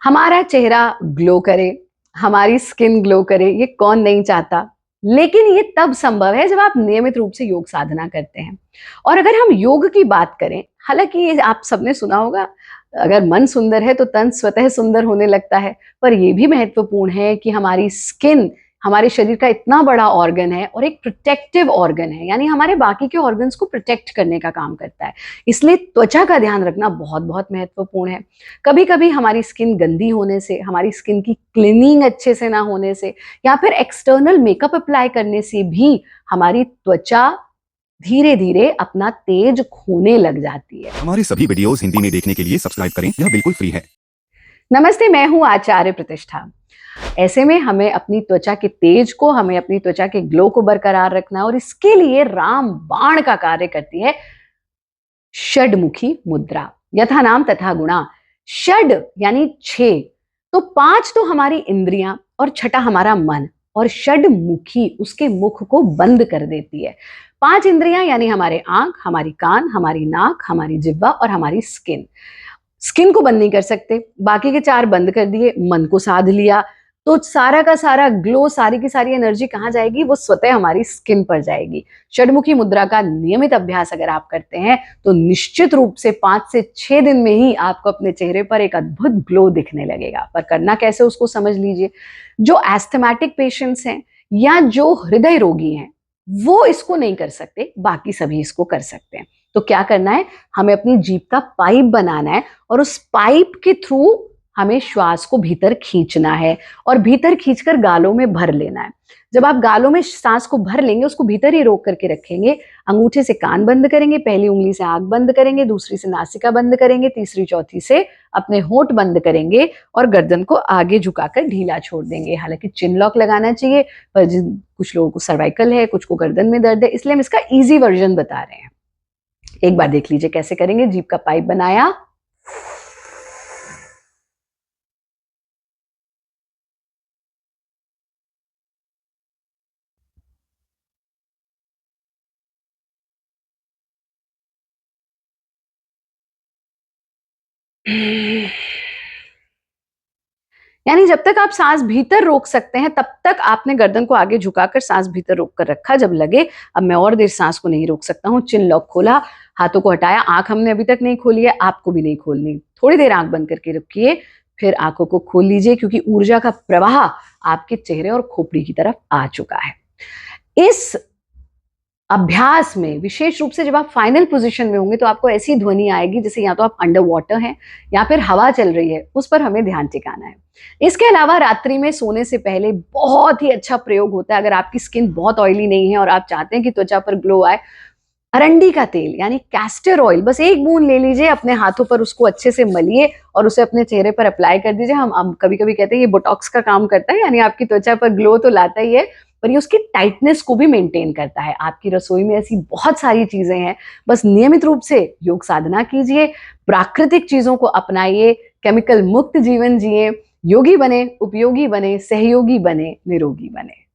हमारा चेहरा ग्लो करे, हमारी स्किन ग्लो करे, ये कौन नहीं चाहता। लेकिन ये तब संभव है जब आप नियमित रूप से योग साधना करते हैं। और अगर हम योग की बात करें, हालांकि ये आप सबने सुना होगा, अगर मन सुंदर है तो तन स्वतः सुंदर होने लगता है। पर यह भी महत्वपूर्ण है कि हमारी स्किन हमारे शरीर का इतना बड़ा ऑर्गन है और एक प्रोटेक्टिव ऑर्गन है, यानी हमारे बाकी के ऑर्गन्स को प्रोटेक्ट करने का काम करता है। इसलिए त्वचा का ध्यान रखना बहुत बहुत महत्वपूर्ण है। कभी कभी हमारी स्किन गंदी होने से, हमारी स्किन की क्लीनिंग अच्छे से ना होने से, या फिर एक्सटर्नल मेकअप अप्लाई करने से भी हमारी त्वचा धीरे धीरे अपना तेज खोने लग जाती है। हमारे सभी वीडियोस हिंदी में देखने के लिए सब्सक्राइब करें, यह बिल्कुल फ्री है। नमस्ते, मैं हूं आचार्य प्रतिष्ठा। ऐसे में हमें अपनी त्वचा के तेज को, हमें अपनी त्वचा के ग्लो को बरकरार रखना है और इसके लिए राम बाण का कार्य करती है षडमुखी मुद्रा। यथा नाम तथा गुणा। षड यानी 6, तो 5 तो हमारी इंद्रियां और 6 हमारा मन, और षडमुखी उसके मुख को बंद कर देती है। 5 इंद्रियां यानी हमारे आंख, हमारी कान, हमारी नाक, हमारी जिह्वा और हमारी स्किन। स्किन को बंद नहीं कर सकते, बाकी के 4 बंद कर दिए, मन को साध लिया, तो सारा का सारा ग्लो, सारी की सारी एनर्जी कहाँ जाएगी? वो स्वतः हमारी स्किन पर जाएगी। षडमुखी मुद्रा का नियमित अभ्यास अगर आप करते हैं तो निश्चित रूप से 5 से 6 दिन में ही आपको अपने चेहरे पर एक अद्भुत ग्लो दिखने लगेगा। पर करना कैसे, उसको समझ लीजिए। जो एस्थमेटिक पेशेंट्स हैं या जो हृदय रोगी हैं, वो इसको नहीं कर सकते, बाकी सभी इसको कर सकते हैं। तो क्या करना है? हमें अपनी जीभ का पाइप बनाना है और उस पाइप के थ्रू हमें श्वास को भीतर खींचना है और भीतर खींचकर गालों में भर लेना है। जब आप गालों में सांस को भर लेंगे, उसको भीतर ही रोक करके रखेंगे। अंगूठे से कान बंद करेंगे, पहली उंगली से आंख बंद करेंगे, दूसरी से नासिका बंद करेंगे, तीसरी चौथी से अपने होंठ बंद करेंगे और गर्दन को आगे झुकाकर ढीला छोड़ देंगे। हालांकि चिन लॉक लगाना चाहिए, पर कुछ लोगों को सर्वाइकल है, कुछ को गर्दन में दर्द है, इसलिए हम इसका ईजी वर्जन बता रहे हैं। एक बार देख लीजिए कैसे करेंगे। जीभ का पाइप बनाया, यानी जब तक आप सांस भीतर रोक सकते हैं तब तक आपने गर्दन को आगे झुकाकर सांस भीतर रोक कर रखा। जब लगे अब मैं और देर सांस को नहीं रोक सकता हूं, चिन लॉक खोला, हाथों को हटाया। आंख हमने अभी तक नहीं खोली है, आपको भी नहीं खोलनी। थोड़ी देर आंख बंद करके रखिए, फिर आंखों को खोल लीजिए, क्योंकि ऊर्जा का प्रवाह आपके चेहरे और खोपड़ी की तरफ आ चुका है। इस अभ्यास में विशेष रूप से जब आप फाइनल पोजीशन में होंगे तो आपको ऐसी ध्वनि आएगी जैसे या तो आप अंडर वाटर हैं या फिर हवा चल रही है, उस पर हमें ध्यान टिकाना है। इसके अलावा रात्रि में सोने से पहले बहुत ही अच्छा प्रयोग होता है, अगर आपकी स्किन बहुत ऑयली नहीं है और आप चाहते हैं कि त्वचा पर ग्लो आए, अरंडी का तेल यानी कैस्टर ऑयल बस 1 बूंद ले लीजिए, अपने हाथों पर उसको अच्छे से मलिए और उसे अपने चेहरे पर अप्लाई कर दीजिए। हम कभी कभी कहते हैं ये बोटॉक्स का काम करता है, यानी आपकी त्वचा पर ग्लो तो लाता ही है, पर ये उसकी टाइटनेस को भी मेंटेन करता है। आपकी रसोई में ऐसी बहुत सारी चीजें हैं, बस नियमित रूप से योग साधना कीजिए, प्राकृतिक चीजों को अपनाइए, केमिकल मुक्त जीवन जिए, योगी बने, उपयोगी बने, सहयोगी बने, निरोगी बने।